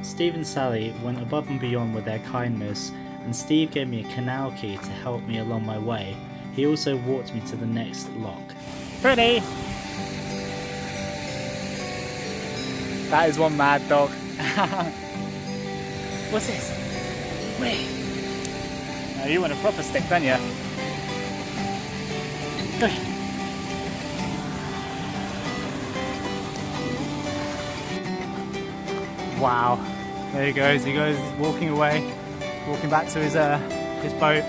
Steve and Sally went above and beyond with their kindness, and Steve gave me a canal key to help me along my way. He also walked me to the next lock. Pretty! That is one mad dog. What's this? Wait. No, you want a proper stick, don't you? Go. Wow. There he goes. He goes walking away, walking back to his boat.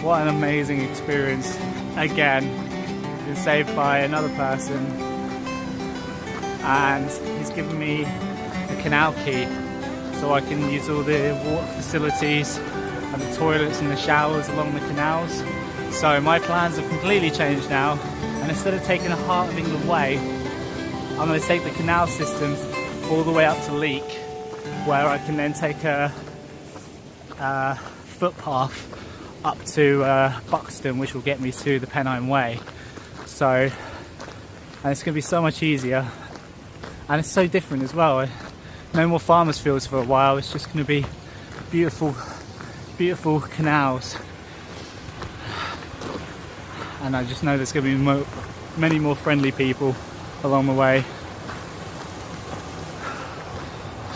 What an amazing experience. Again, been saved by another person, and he's given me a canal key so I can use all the water facilities and the toilets and the showers along the canals. So my plans have completely changed now, and instead of taking the Heart of England Way, I'm going to take the canal systems all the way up to Leek, where I can then take a footpath up to Buxton, which will get me to the Pennine Way. So, and it's going to be so much easier, and it's so different as well. No more farmers' fields for a while. It's just going to be beautiful, beautiful canals, and I just know there's going to be many more friendly people along the way.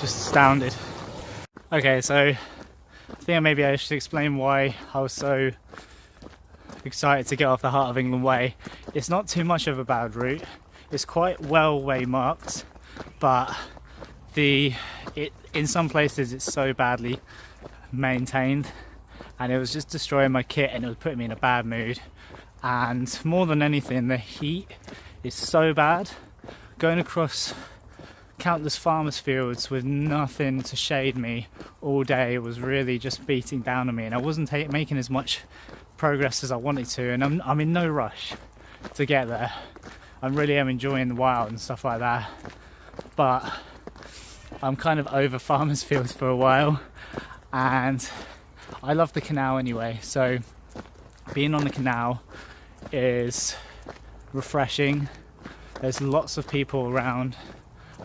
Just astounded. Okay, so I think maybe I should explain why I was so excited to get off the Heart of England Way. It's not too much of a bad route. It's quite well waymarked, but in some places it's so badly maintained, and it was just destroying my kit, and it was putting me in a bad mood. And more than anything, the heat is so bad. Going across countless farmers' fields with nothing to shade me all day was really just beating down on me, and I wasn't making as much progress as I wanted to, and I'm in no rush to get there. I really am enjoying the wild and stuff like that, but I'm kind of over farmers' fields for a while, and I love the canal anyway, so being on the canal is refreshing. There's lots of people around.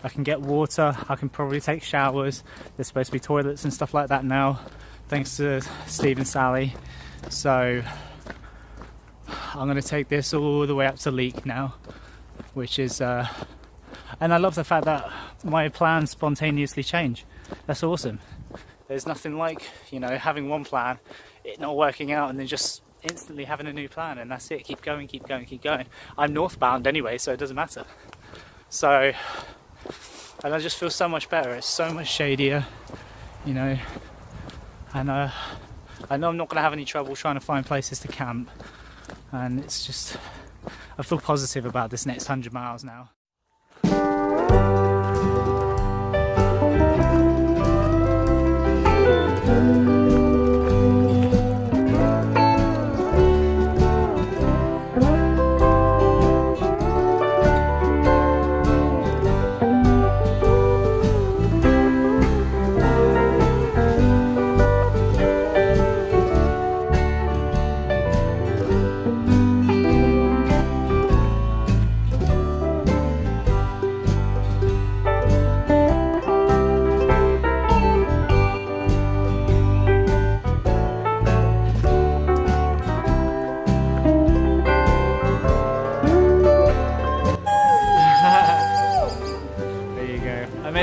I can get water, I can probably take showers. There's supposed to be toilets and stuff like that now, thanks to Steve and Sally. So I'm going to take this all the way up to Leek now, which is and I love the fact that my plans spontaneously change. That's awesome. There's nothing like, you know, having one plan, it not working out, and then just instantly having a new plan, and that's it. Keep going, keep going, keep going. I'm northbound anyway, so it doesn't matter. So, and I just feel so much better. It's so much shadier, you know, and I know I'm not going to have any trouble trying to find places to camp, and it's just, I feel positive about this next 100 miles now.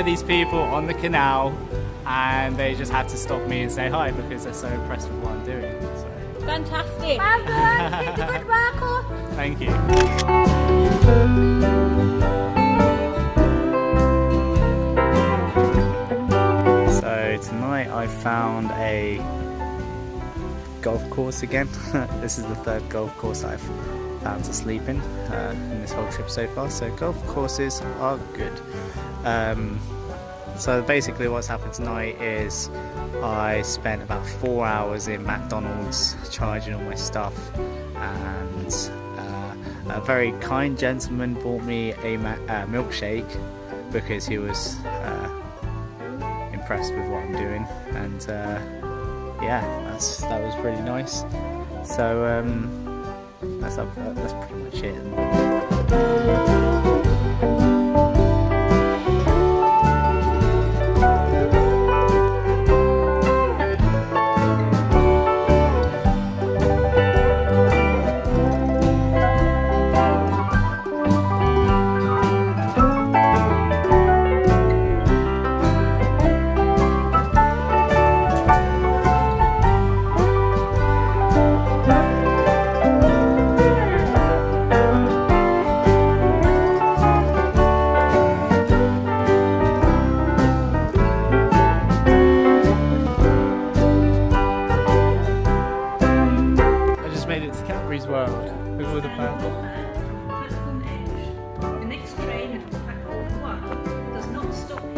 These people on the canal, and they just had to stop me and say hi because they're so impressed with what I'm doing. So. Fantastic! Well done! Good work! Thank you. So tonight I found a golf course again. This is the third golf course I've found to sleep in this whole trip so far. So golf courses are good. So basically what's happened tonight is I spent about 4 hours in McDonald's charging all my stuff, and a very kind gentleman bought me a milkshake because he was impressed with what I'm doing, and yeah, that was pretty nice. So that's pretty much it at the moment. all the purple. Platform edge. The next train at platform 1 does not stop here.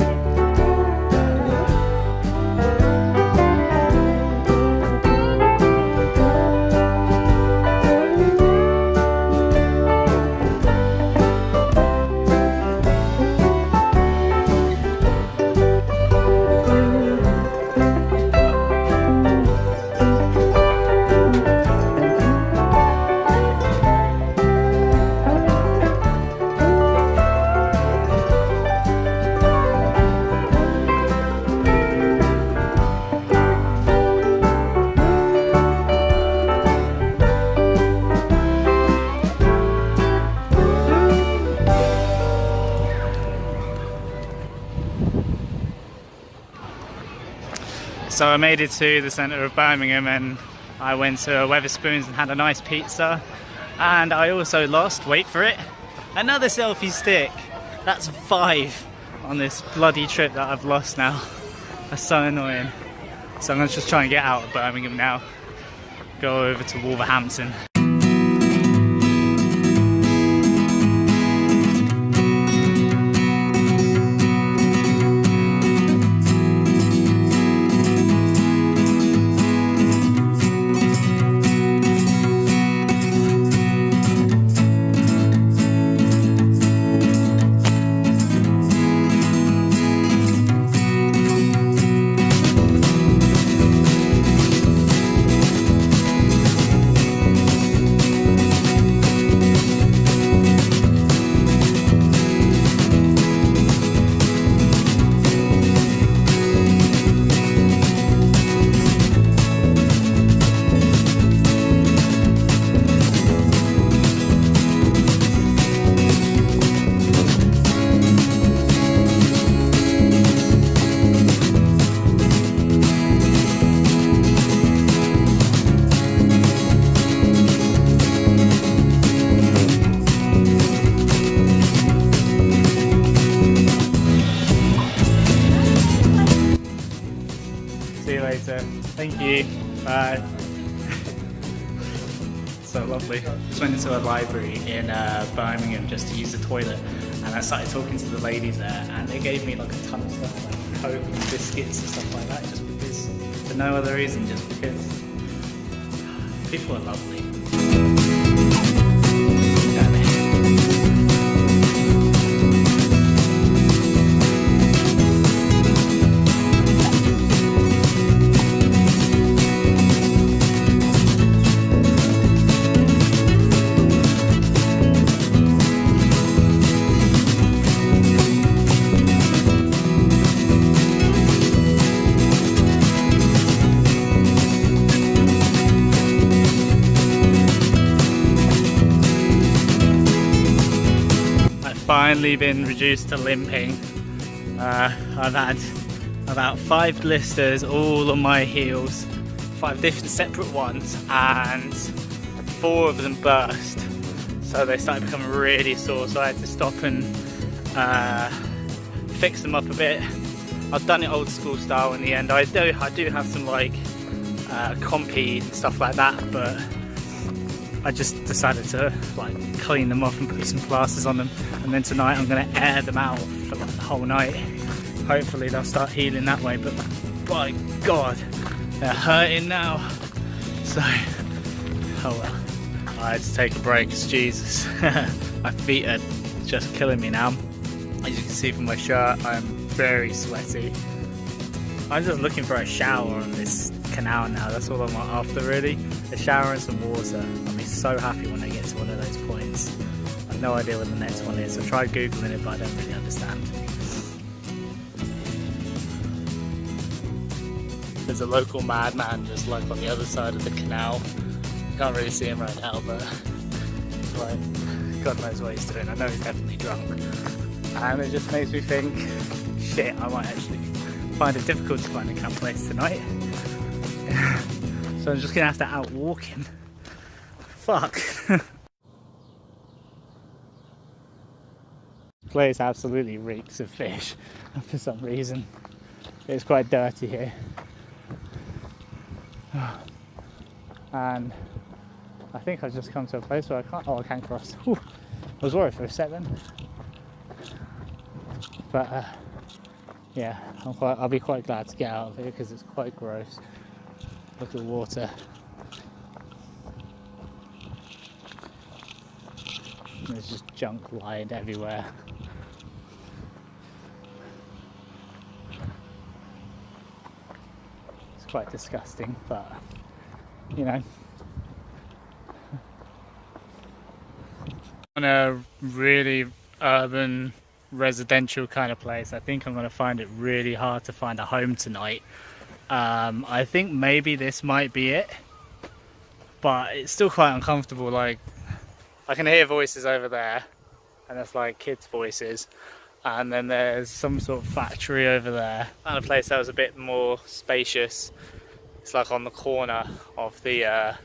So I made it to the centre of Birmingham and I went to Wetherspoons and had a nice pizza, and I also lost, wait for it, another selfie stick. That's 5 on this bloody trip that I've lost now. That's so annoying. So I'm going to just try and get out of Birmingham now, go over to Wolverhampton. Thank you. Bye. So lovely. Just went into a library in Birmingham just to use the toilet, and I started talking to the ladies there, and they gave me like a ton of stuff, like Coke and biscuits and stuff like that, just because, for no other reason, just because people are lovely. Finally been reduced to limping. I've had about 5 blisters all on my heels, 5 different separate ones, and 4 of them burst, so they started becoming really sore, so I had to stop and fix them up a bit. I've done it old school style in the end. I do have some like compy and stuff like that, but I just decided to like clean them off and put some plasters on them, and then tonight I'm going to air them out for like the whole night. Hopefully they'll start healing that way, but by God, they're hurting now. So, oh well, I had to take a break, Jesus. My feet are just killing me now. As you can see from my shirt, I'm very sweaty. I'm just looking for a shower on this canal now. That's all I'm after, really. A shower and some water. I'll be so happy when I get to one of those points. I've no idea what the next one is. I tried googling it, but I don't really understand. There's a local madman just like on the other side of the canal. You can't really see him right now, but like, God knows what he's doing. I know he's definitely drunk. And it just makes me think, shit, I might actually find it difficult to find a camp place tonight. So I'm just gonna have to outwalk him. Fuck. This place absolutely reeks of fish for some reason. It's quite dirty here. And I think I've just come to a place where I can't. Oh, I can cross. Whew. I was worried for a sec then. But yeah, I'll be quite glad to get out of here because it's quite gross. Look at the water. There's just junk lying everywhere. It's quite disgusting, but you know. On a really urban residential kind of place, I think I'm going to find it really hard to find a home tonight. I think maybe this might be it, but it's still quite uncomfortable. Like, I can hear voices over there, and that's like kids' voices, and then there's some sort of factory over there. Found a place that was a bit more spacious. It's like on the corner of the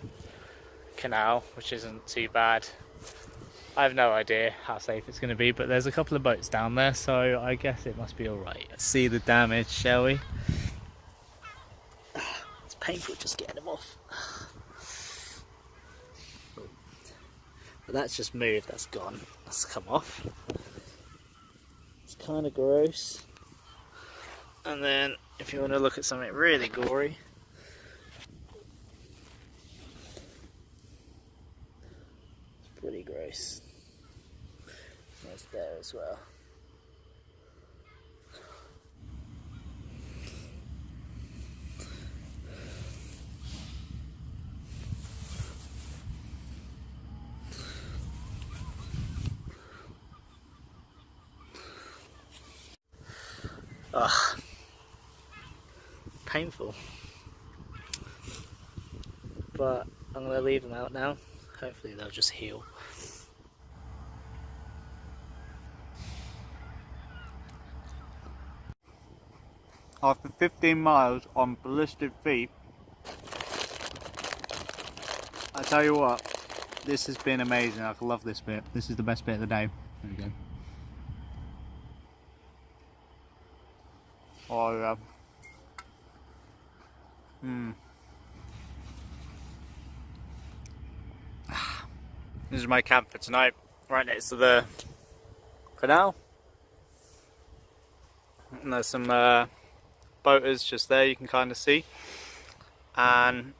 canal, which isn't too bad. I have no idea how safe it's going to be, but there's a couple of boats down there, so I guess it must be alright. Let's see the damage, shall we? It's painful just getting them off. But that's just moved, that's gone. That's come off. It's kind of gross. And then, if you want to look at something really gory, it's pretty gross. That's there as well. Ugh. Painful. But I'm going to leave them out now. Hopefully they'll just heal. After 15 miles on ballistic feet, I tell you what, this has been amazing. I love this bit. This is the best bit of the day. There we go. Oh yeah. This is my camp for tonight, right next to the canal. And there's some boaters just there, you can kind of see. And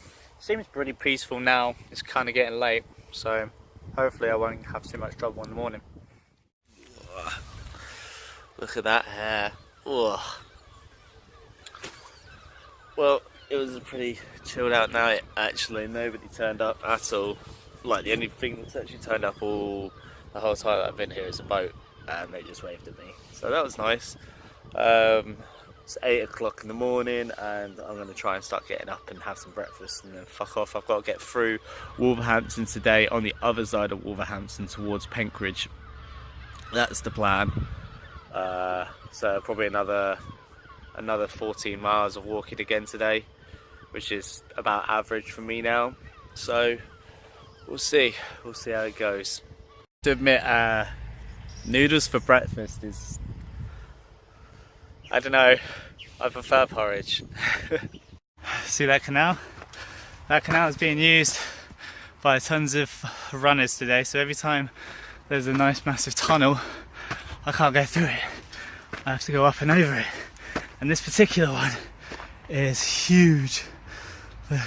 it seems pretty peaceful now. It's kind of getting late, so hopefully I won't have too much trouble in the morning. Look at that hair. Ugh. Well, it was a pretty chilled out night actually. Nobody turned up at all. Like, the only thing that's actually turned up the whole time that I've been here is a boat, and they just waved at me. So that was nice. It's 8 o'clock in the morning, and I'm going to try and start getting up and have some breakfast and then fuck off. I've got to get through Wolverhampton today, on the other side of Wolverhampton towards Penkridge. That's the plan. So probably another 14 miles of walking again today, which is about average for me now. So we'll see how it goes. To admit, noodles for breakfast is, I don't know, I prefer porridge. See that canal? That canal is being used by tons of runners today, so every time there's a nice massive tunnel, I can't go through it. I have to go up and over it. And this particular one is huge. Look.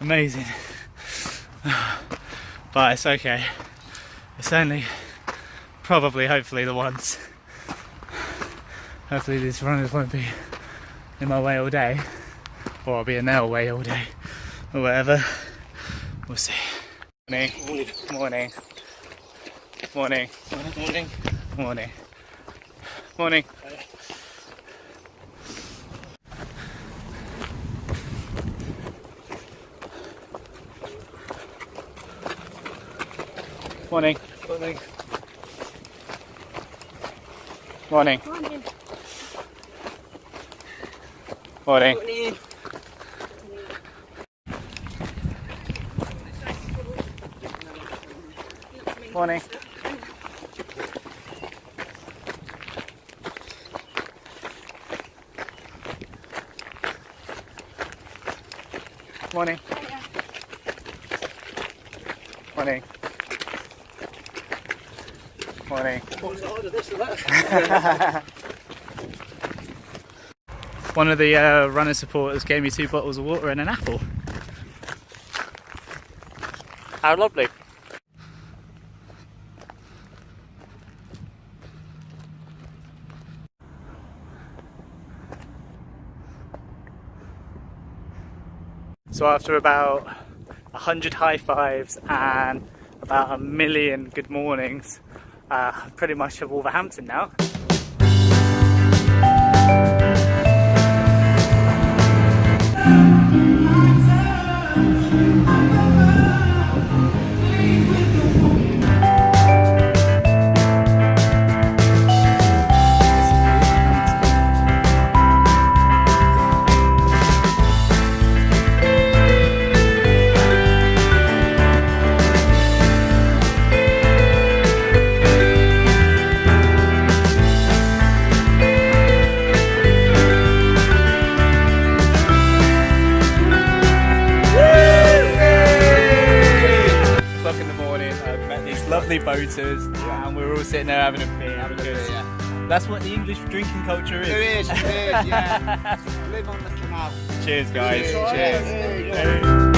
Amazing. But it's okay. It's only probably, hopefully, the ones. Hopefully these runners won't be in my way all day, or I'll be in their way all day, or whatever. We'll see. Morning. Morning. Morning. Morning. Morning. Morning. Morning. Morning. Morning. Morning. Morning. Morning. Morning. Morning. Morning. Morning. One of the runner supporters gave me 2 bottles of water and an apple. How lovely. So after about 100 high fives and about 1 million good mornings, pretty much at Wolverhampton now. Lovely boaters, and we're all sitting there having a beer because that's what the English drinking culture is. It is, yeah. Live on the canal. Cheers, guys. Cheers.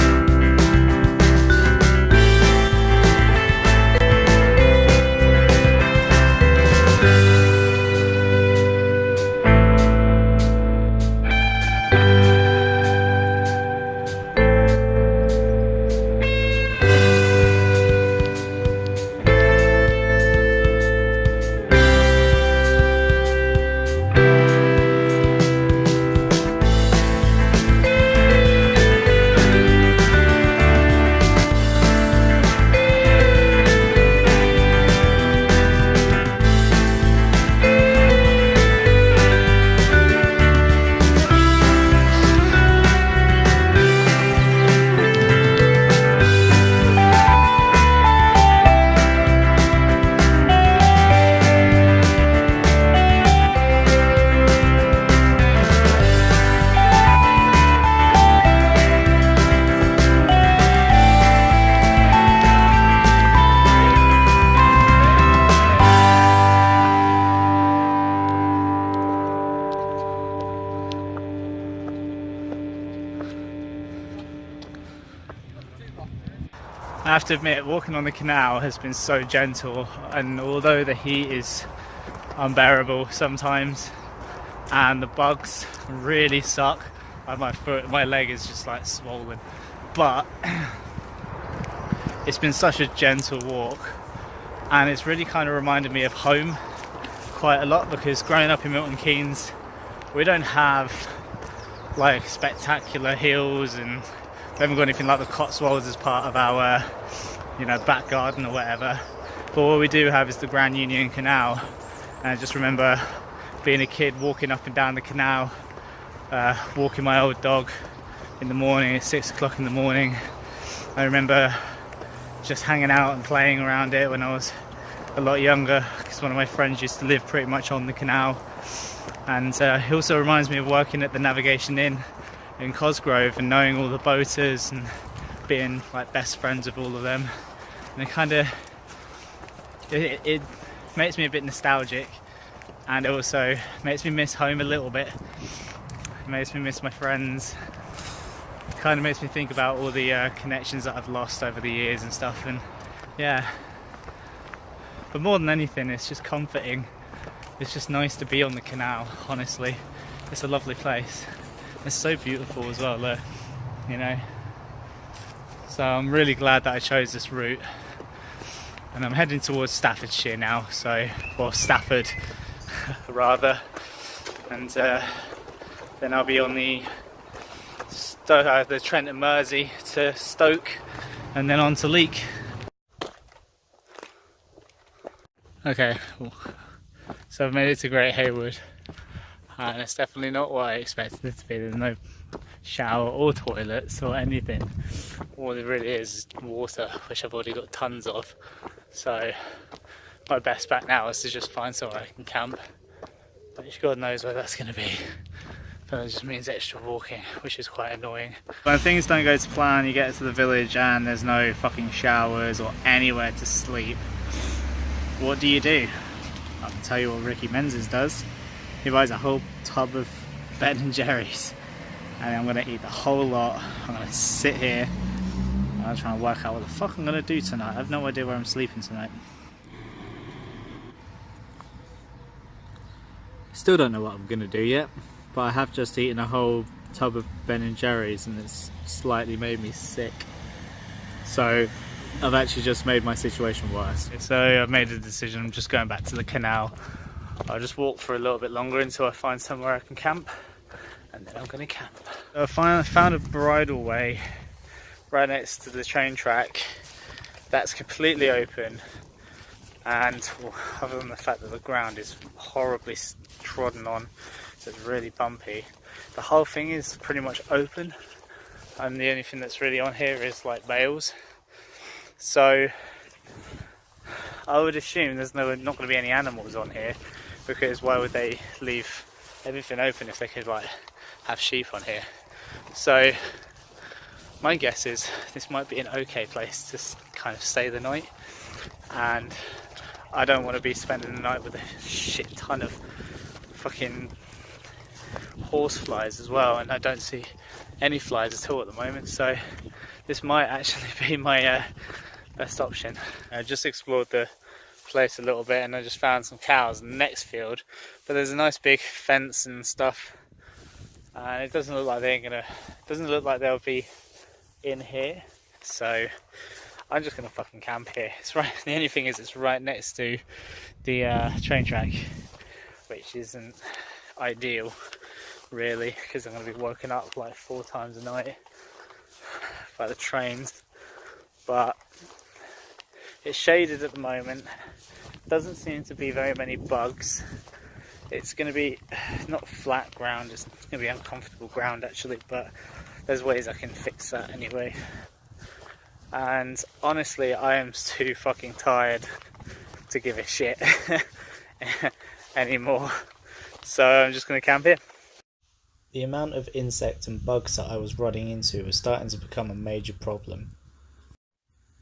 I have to admit, walking on the canal has been so gentle, and although the heat is unbearable sometimes and the bugs really suck, my leg is just like swollen, but it's been such a gentle walk, and it's really kind of reminded me of home quite a lot, because growing up in Milton Keynes we don't have like spectacular hills, and we haven't got anything like the Cotswolds as part of our back garden or whatever, but what we do have is the Grand Union Canal. And I just remember being a kid walking up and down the canal, walking my old dog in the morning at 6 o'clock in the morning. I remember just hanging out and playing around it when I was a lot younger, because one of my friends used to live pretty much on the canal. And it also reminds me of working at the Navigation Inn in Cosgrove and knowing all the boaters and being like best friends with all of them. And it makes me a bit nostalgic, and it also makes me miss home a little bit. It makes me miss my friends. It kind of makes me think about all the connections that I've lost over the years and stuff, and yeah. But more than anything, it's just comforting. It's just nice to be on the canal, honestly. It's a lovely place. It's so beautiful as well, look, So I'm really glad that I chose this route. And I'm heading towards Staffordshire now, or Stafford rather. And then I'll be on the Trent and Mersey to Stoke, and then on to Leek. Okay, so I've made it to Great Haywood, and it's definitely not what I expected it to be. There's no shower or toilets or anything. All it really is water, which I've already got tons of. So my best bet now is to just find somewhere I can camp, which God knows where that's going to be. but that just means extra walking, which is quite annoying. When things don't go to plan, you get to the village and there's no fucking showers or anywhere to sleep. What do? I can tell you what Ricky Menzies does. He buys a whole tub of Ben and Jerry's, and I'm gonna eat the whole lot. I'm gonna sit here and I'm trying to work out what the fuck I'm gonna do tonight. I have no idea where I'm sleeping tonight. Still don't know what I'm gonna do yet, but I have just eaten a whole tub of Ben and Jerry's and it's slightly made me sick. So I've actually just made my situation worse. So I've made a decision, I'm just going back to the canal. I'll just walk for a little bit longer until I find somewhere I can camp, and then I'm going to camp. So I found a bridle way right next to the train track that's completely open, and other than the fact that the ground is horribly trodden on, so it's really bumpy, the whole thing is pretty much open, and the only thing that's really on here is like bales. So I would assume there's not going to be any animals on here, because why would they leave everything open if they could like have sheep on here? So my guess is this might be an okay place to kind of stay the night, and I don't want to be spending the night with a shit ton of fucking horse flies as well, and I don't see any flies at all at the moment, so this might actually be my best option. I just explored the place a little bit and I just found some cows in the next field, but there's a nice big fence and stuff, and it doesn't look like they'll be in here, so I'm just gonna fucking camp here. It's right, the only thing is it's right next to the train track, which isn't ideal really, because I'm gonna be woken up like 4 times a night by the trains. But it's shaded at the moment, doesn't seem to be very many bugs. It's going to be not flat ground, it's going to be uncomfortable ground actually, but there's ways I can fix that anyway. And honestly, I am too fucking tired to give a shit anymore, so I'm just going to camp here. The amount of insect and bugs that I was running into was starting to become a major problem.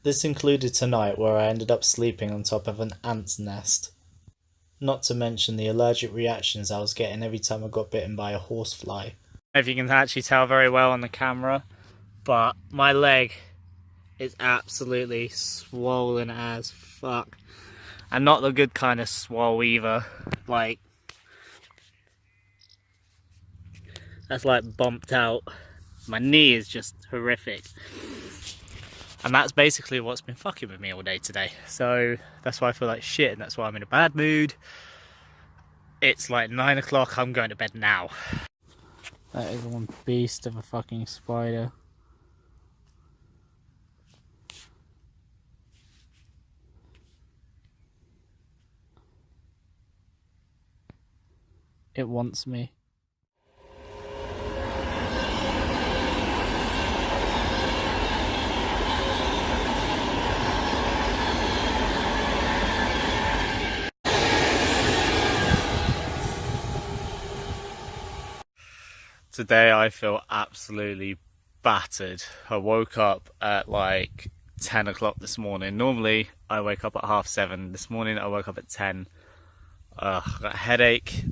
This included tonight, where I ended up sleeping on top of an ant's nest. Not to mention the allergic reactions I was getting every time I got bitten by a horsefly. I don't know if you can actually tell very well on the camera, but my leg is absolutely swollen as fuck. And not the good kind of swole either. Like, that's like bumped out. My knee is just horrific. And that's basically what's been fucking with me all day today. So that's why I feel like shit, and that's why I'm in a bad mood. It's like 9 o'clock, I'm going to bed now. That is one beast of a fucking spider. It wants me. Today I feel absolutely battered. I woke up at like 10 o'clock this morning. Normally I wake up at 7:30. This morning I woke up at 10. I got a headache.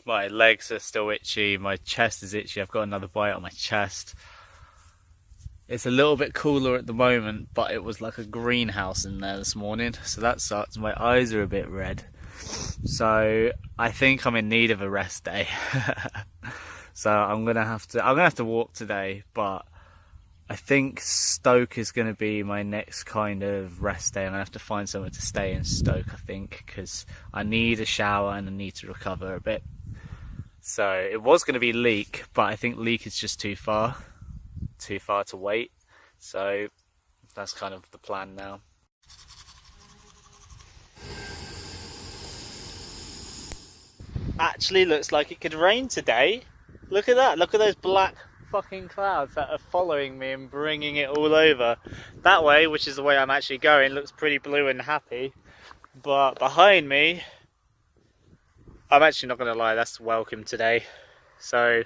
My legs are still itchy. My chest is itchy. I've got another bite on my chest. It's a little bit cooler at the moment, but it was like a greenhouse in there this morning, so that sucks. My eyes are a bit red. So I think I'm in need of a rest day. So I'm gonna have to walk today, but I think Stoke is gonna be my next kind of rest day. I'm gonna have to find somewhere to stay in Stoke, I think, because I need a shower and I need to recover a bit. So it was gonna be Leek, but I think Leek is just too far to wait. So that's kind of the plan now. Actually looks like it could rain today. Look at that, look at those black fucking clouds that are following me and bringing it all over. That way, which is the way I'm actually going, looks pretty blue and happy. But behind me, I'm actually not going to lie, that's welcome today. so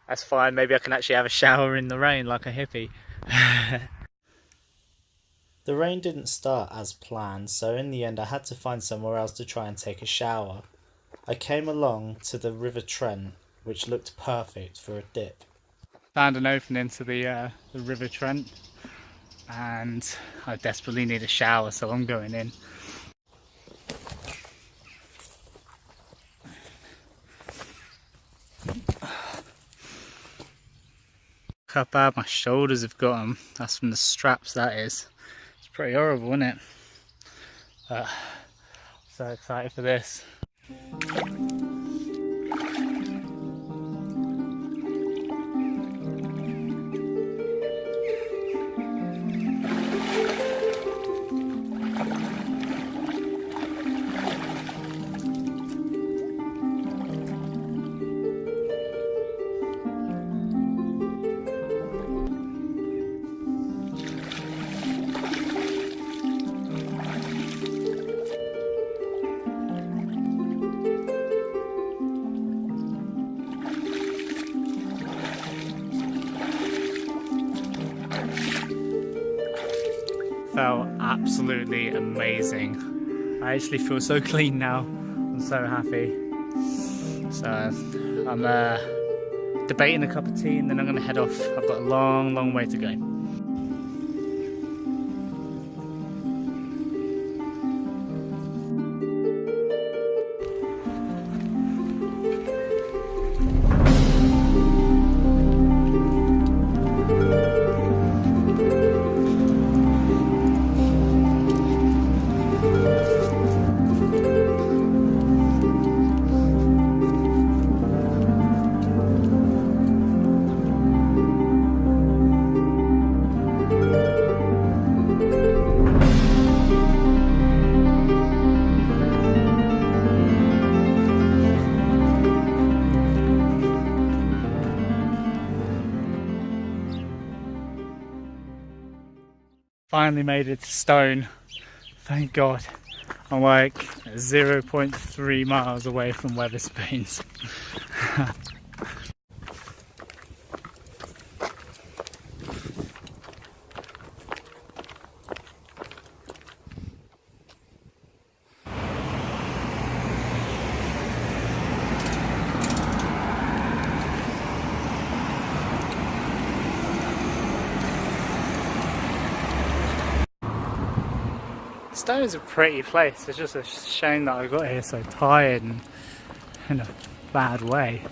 that's fine. Maybe I can actually have a shower in the rain like a hippie. The rain didn't start as planned, so in the end I had to find somewhere else to try and take a shower. I came along to the River Trent, which looked perfect for a dip. Found an opening to the River Trent, and I desperately need a shower, so I'm going in. Look how bad my shoulders have got them. That's from the straps, that is. It's pretty horrible, isn't it? So excited for this. Felt absolutely amazing. I actually feel so clean now. I'm so happy. So I'm debating a cup of tea and then I'm going to head off. I've got a long way to go. Finally made it to Stone, thank God. I'm like 0.3 miles away from Wetherspoons. Stone's a pretty place. It's just a shame that I got here so tired and in a bad way.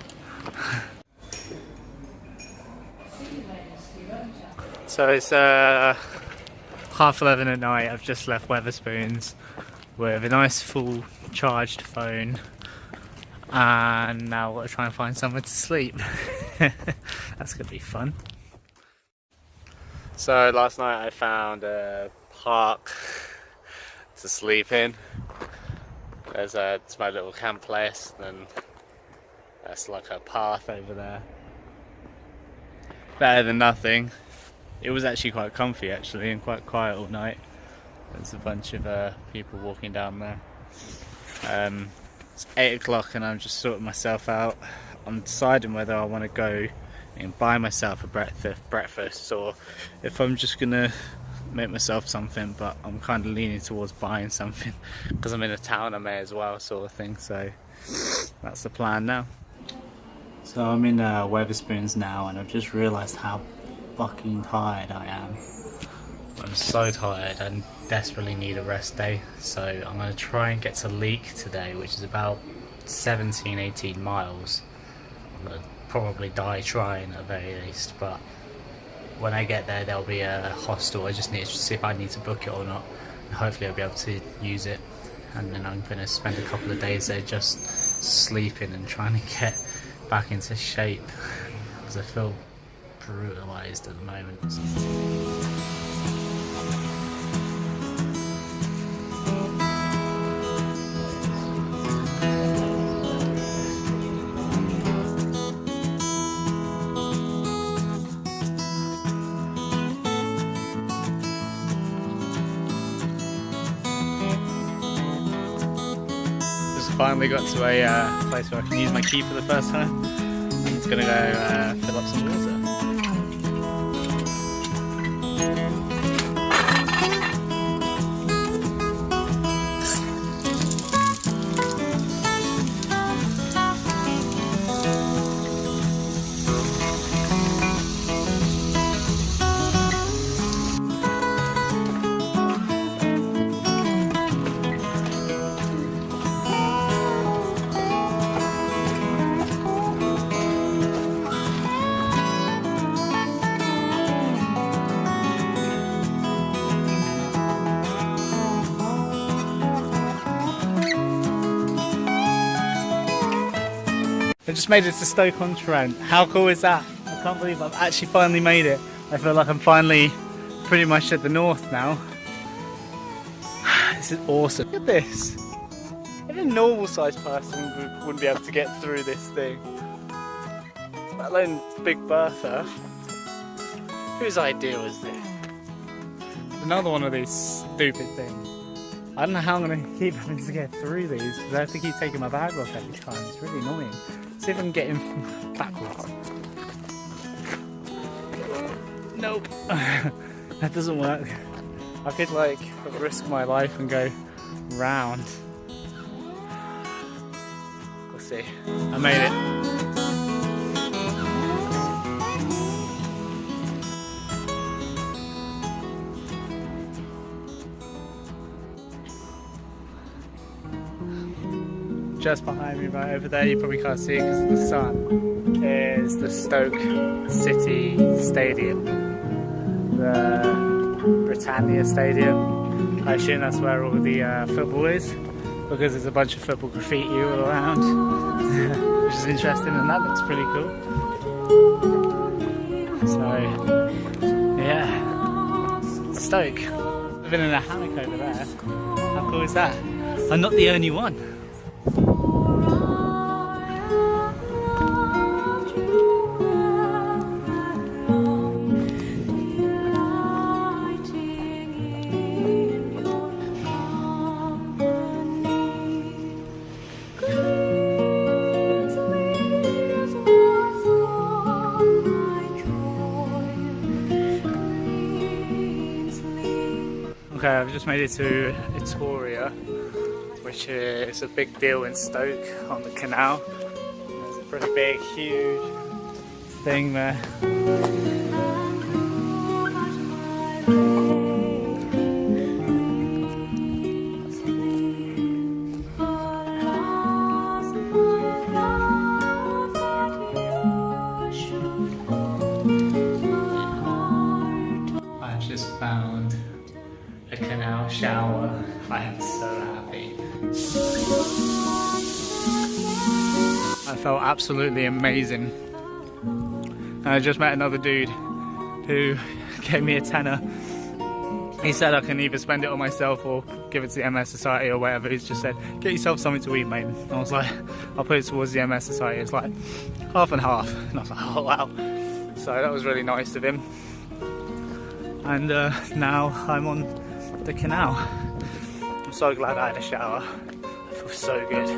So it's 11:30 at night. I've just left Wetherspoons with a nice full charged phone, and now I've got to try and find somewhere to sleep. That's gonna be fun. So last night I found a park to sleep in. It's my little camp place, and that's like a path over there. Better than nothing. It was actually quite comfy actually, and quite quiet all night. There's a bunch of people walking down there. It's 8 o'clock and I'm just sorting myself out. I'm deciding whether I want to go and buy myself a breakfast or if I'm just gonna make myself something, but I'm kind of leaning towards buying something because I'm in a town, I may as well, sort of thing. So that's the plan now. So I'm in Wetherspoons now, and I've just realised how fucking tired I am. I'm so tired and desperately need a rest day, so I'm going to try and get to Leek today, which is about 17-18 miles. I'm going to probably die trying at the very least, but when I get there there'll be a hostel. I just need to see if I need to book it or not, and hopefully I'll be able to use it, and then I'm going to spend a couple of days there just sleeping and trying to get back into shape because I feel brutalised at the moment. Finally got to a place where I can use my key for the first time. just gonna go fill up some water. I just made it to Stoke on Trent. How cool is that? I can't believe I've actually finally made it. I feel like I'm finally pretty much at the north now. This is awesome. Look at this. Even a normal sized person wouldn't be able to get through this thing. Let alone Big Bertha. Whose idea was this? Another one of these stupid things. I don't know how I'm going to keep having to get through these because I have to keep taking my bag off every time. It's really annoying. See if I can get in backwards. Nope. That doesn't work. I could like risk my life and go round. We'll see. I made it. Just behind me right over there, you probably can't see it because of the sun, is the Stoke City Stadium, the Britannia Stadium. I assume that's where all the football is, because there's a bunch of football graffiti all around, which is interesting, and that looks pretty cool. So, yeah, Stoke. Living in a hammock over there. How cool is that? I'm not the only one. Okay, I've just made it to Etoria, which is a big deal in Stoke on the canal. There's a pretty big, huge thing there. I've just found a canal shower. I am so happy. I felt absolutely amazing. And I just met another dude who gave me a tenner. He said I can either spend it on myself or give it to the MS Society or whatever. He's just said, get yourself something to eat, mate. And I was like, I'll put it towards the MS Society. It's like half and half. And I was like, oh wow. So that was really nice of him. And now I'm on the canal. I'm so glad I had a shower. I feel so good.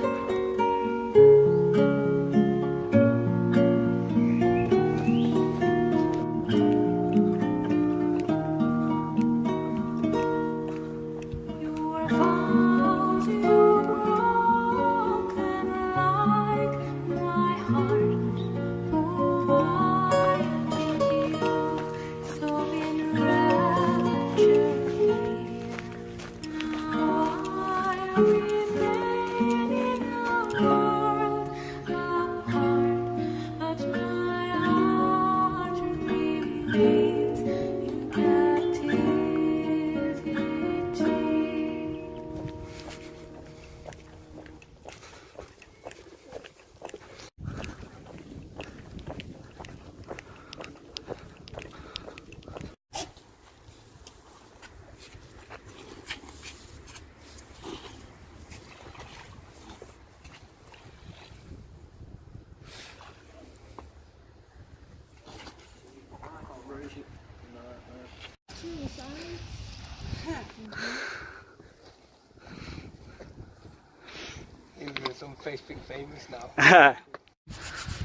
Some Facebook famous now.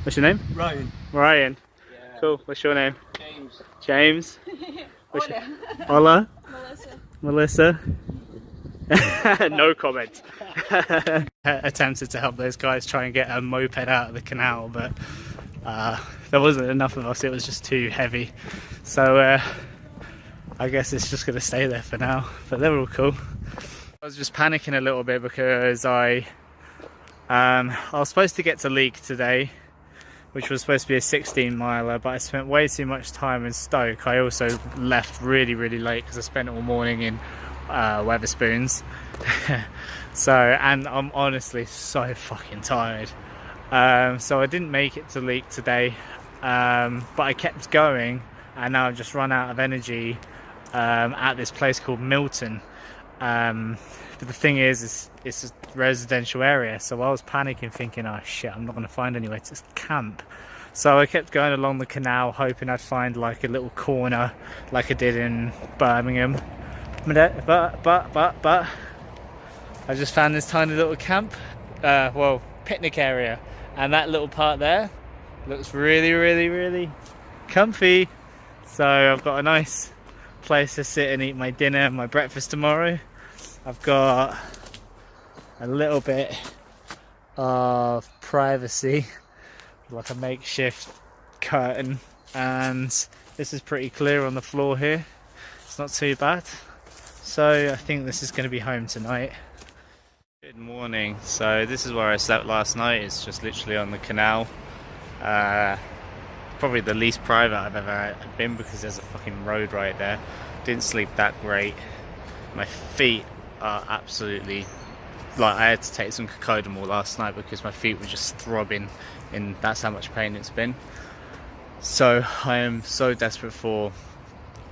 What's your name? Ryan. Ryan. Yeah. Cool. What's your name? James. James. Hola. Hola. Melissa. Melissa. No comment. Attempted to help those guys try and get a moped out of the canal, but there wasn't enough of us. It was just too heavy. So I guess it's just going to stay there for now. But they're all cool. I was just panicking a little bit because I was supposed to get to Leek today, which was supposed to be a 16-miler, but I spent way too much time in Stoke. I also left really late because I spent all morning in Wetherspoons. And I'm honestly so fucking tired. So I didn't make it to Leek today, but I kept going, and now I've just run out of energy at this place called Milton. But the thing is it's a residential area, so I was panicking thinking, oh shit, I'm not going to find anywhere to camp. So I kept going along the canal hoping I'd find like a little corner like I did in Birmingham, but I just found this tiny little camp, picnic area, and that little part there looks really comfy. So I've got a nice place to sit and eat my dinner and my breakfast tomorrow. I've got a little bit of privacy, like a makeshift curtain, and this is pretty clear on the floor here. It's not too bad. So I think this is going to be home tonight. Good morning. So this is where I slept last night. It's just literally on the canal. Probably the least private I've ever been because there's a fucking road right there. Didn't sleep that great. My feet are absolutely, like, I had to take some Cocodamol last night because my feet were just throbbing, and that's how much pain it's been. So I am so desperate for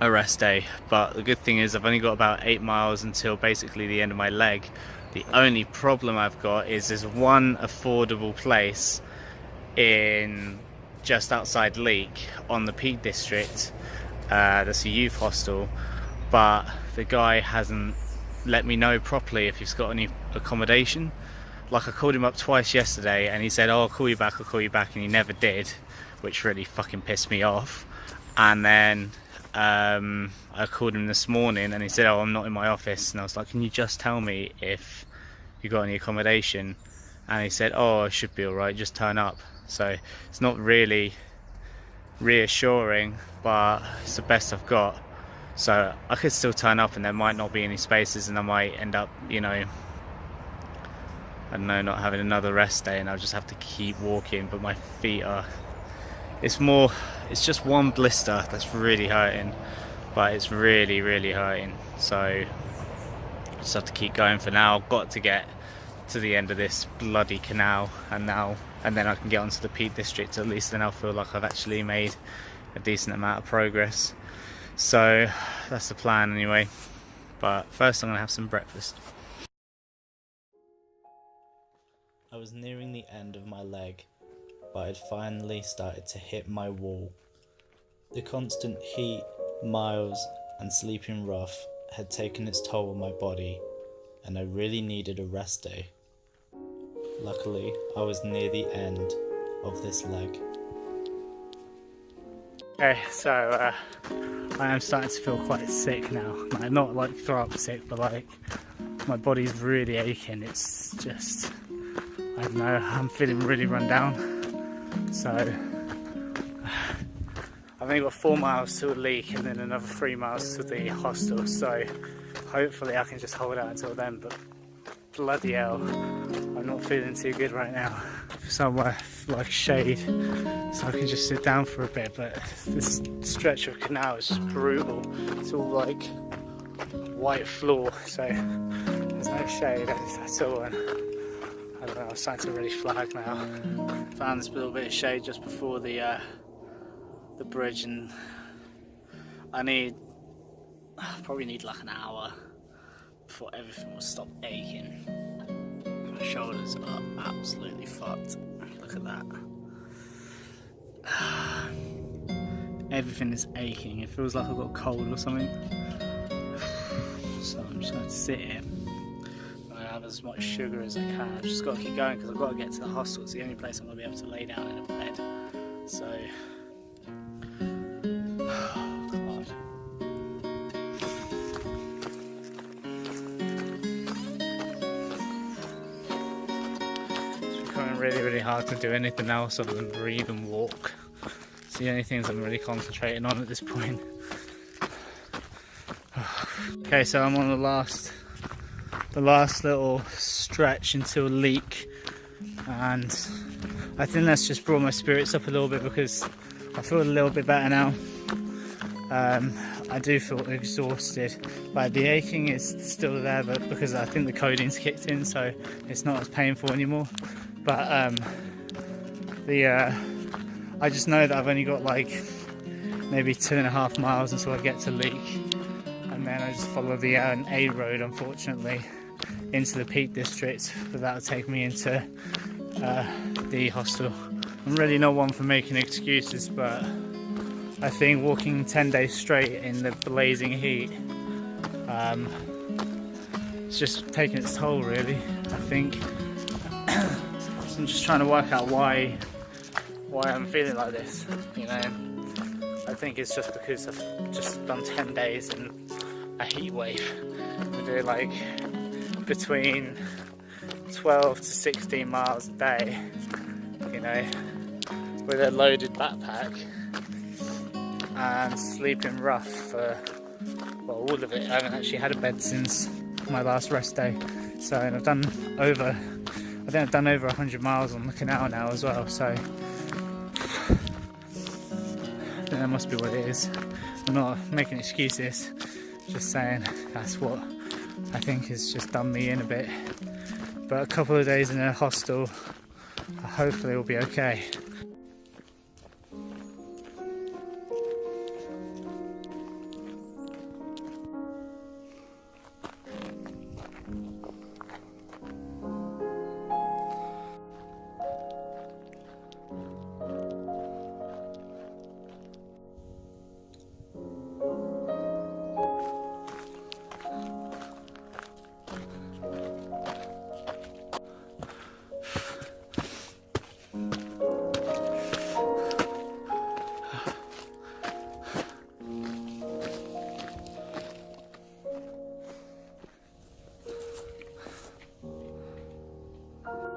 a rest day, but the good thing is I've only got about 8 miles until basically the end of my leg. The only problem I've got is there's one affordable place in just outside Leek on the Peak District. That's a youth hostel, but the guy hasn't let me know properly if he's got any accommodation. Like, I called him up twice yesterday and he said, oh, I'll call you back, and he never did, which really fucking pissed me off. And then I called him this morning and he said, oh, I'm not in my office, and I was like, can you just tell me if you got any accommodation? And he said, oh, it should be alright, just turn up. So it's not really reassuring, but it's the best I've got. So I could still turn up and there might not be any spaces, and I might end up, you know, I don't know, not having another rest day, and I'll just have to keep walking. But my feet are, it's just one blister that's really hurting, but it's really hurting. So I just have to keep going for now. I've got to get to the end of this bloody canal, and then I can get onto the Peak District. At least then I'll feel like I've actually made a decent amount of progress. So that's the plan anyway. But first I'm going to have some breakfast. I was nearing the end of my leg, but I'd finally started to hit my wall. The constant heat, miles, and sleeping rough had taken its toll on my body, and I really needed a rest day. Luckily, I was near the end of this leg. Okay, so I am starting to feel quite sick now. Like, not like throw up sick, but like my body's really aching. It's just, I don't know, I'm feeling really run down. So I've only got 4 miles to a Leek and then another 3 miles to the hostel. So hopefully I can just hold out until then, but bloody hell, I'm not feeling too good right now. Somewhere like shade so I can just sit down for a bit, but this stretch of canal is just brutal. It's all like white floor, so there's no shade at all, and I don't know, I'm starting to really flag now. Found this little bit of shade just before the bridge, and I probably need like an hour before everything will stop aching. My shoulders are absolutely fucked. Look at that. Everything is aching. It feels like I've got a cold or something. So I'm just going to sit here. I'm going to have as much sugar as I can. I've just got to keep going because I've got to get to the hostel. It's the only place I'm going to be able to lay down in a bed. So, God. It's becoming really hard to do anything else other than breathe and walk. It's the only things I'm really concentrating on at this point. Okay, so I'm on the last little stretch into a leak, and I think that's just brought my spirits up a little bit because I feel a little bit better now. I do feel exhausted, but the aching is still there, but because I think the codeine's kicked in, so it's not as painful anymore. But I just know that I've only got like maybe 2.5 miles until I get to Leek, and then I just follow the A road, unfortunately, into the Peak District, but that'll take me into the hostel. I'm really not one for making excuses, but I think walking 10 days straight in the blazing heat, it's just taking its toll, really. I think so I'm just trying to work out why I'm feeling like this, you know. I think it's just because I've just done 10 days in a heat wave. We do like between 12 to 16 miles a day, you know, with a loaded backpack and sleeping rough for, well, all of it. I haven't actually had a bed since my last rest day, so, and I think I've done over 100 miles on the canal now as well, so I think that must be what it is. I'm not making excuses, just saying that's what I think has just done me in a bit. But a couple of days in a hostel, hopefully will be okay.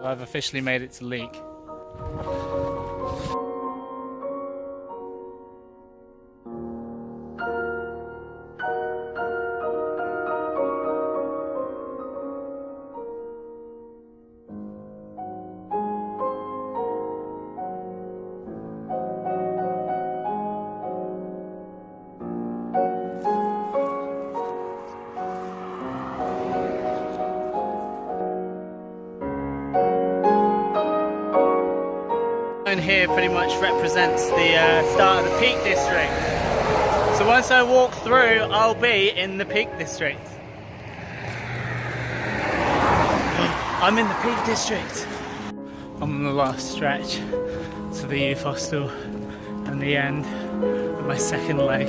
I've officially made it to Leek. Here pretty much represents the start of the Peak District. So once I walk through, I'll be in the Peak District. I'm in the Peak District. I'm on the last stretch to the youth hostel and the end of my second leg.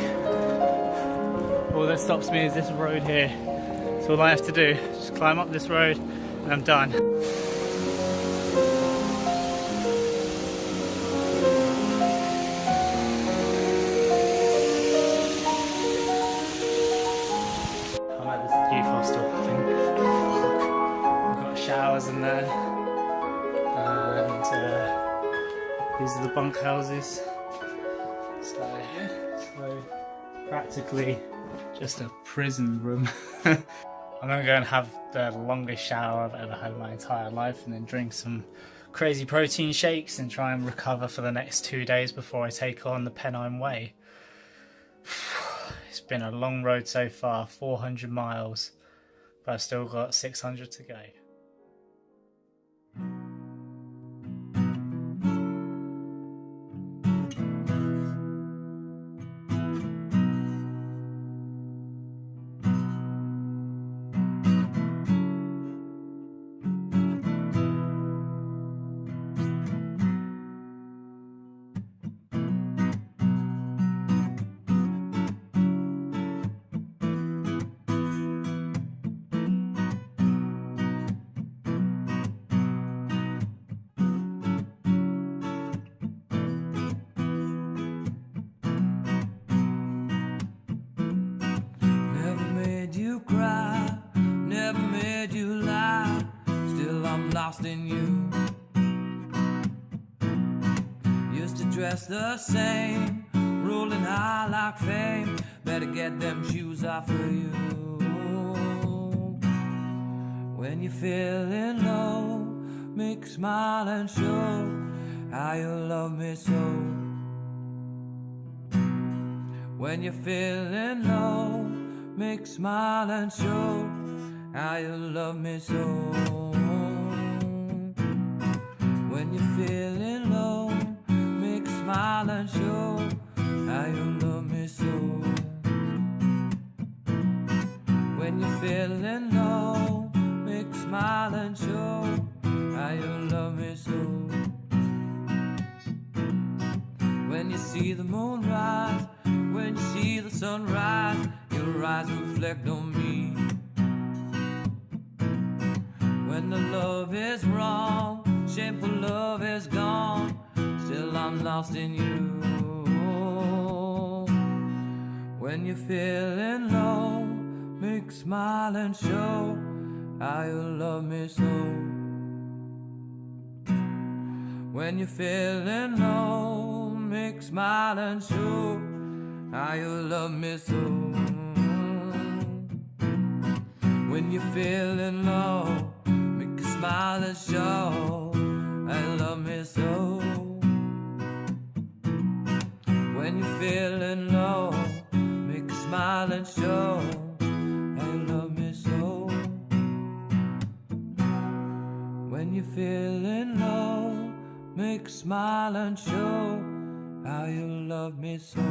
All that stops me is this road here. So all I have to do is just climb up this road and I'm done. In there, and these are the bunk houses, so practically just a prison room. I'm gonna go and have the longest shower I've ever had in my entire life, and then drink some crazy protein shakes and try and recover for the next 2 days before I take on the Pennine Way. It's been a long road so far, 400 miles, but I've still got 600 to go. lost in you. Used to dress the same, rolling high like fame. Better get them shoes off for you. When you're feeling low, make a smile and show how you love me so. When you're feeling low, make a smile and show how you love me so. When you're feeling low, make a smile and show how you love me so. When you're feeling low, make a smile and show how you love me so. When you see the moon rise, when you see the sun rise, your eyes reflect on me. When the love is wrong, shameful love is gone, still I'm lost in you. When you're feeling low, make a smile and show how you love me so. When you're feeling low, make a smile and show how you love me so. When you're feeling low, make a smile and show how you love me so. When you're feeling low, make a smile and show how you love me so. When you're feeling low, make a smile and show how you love me so.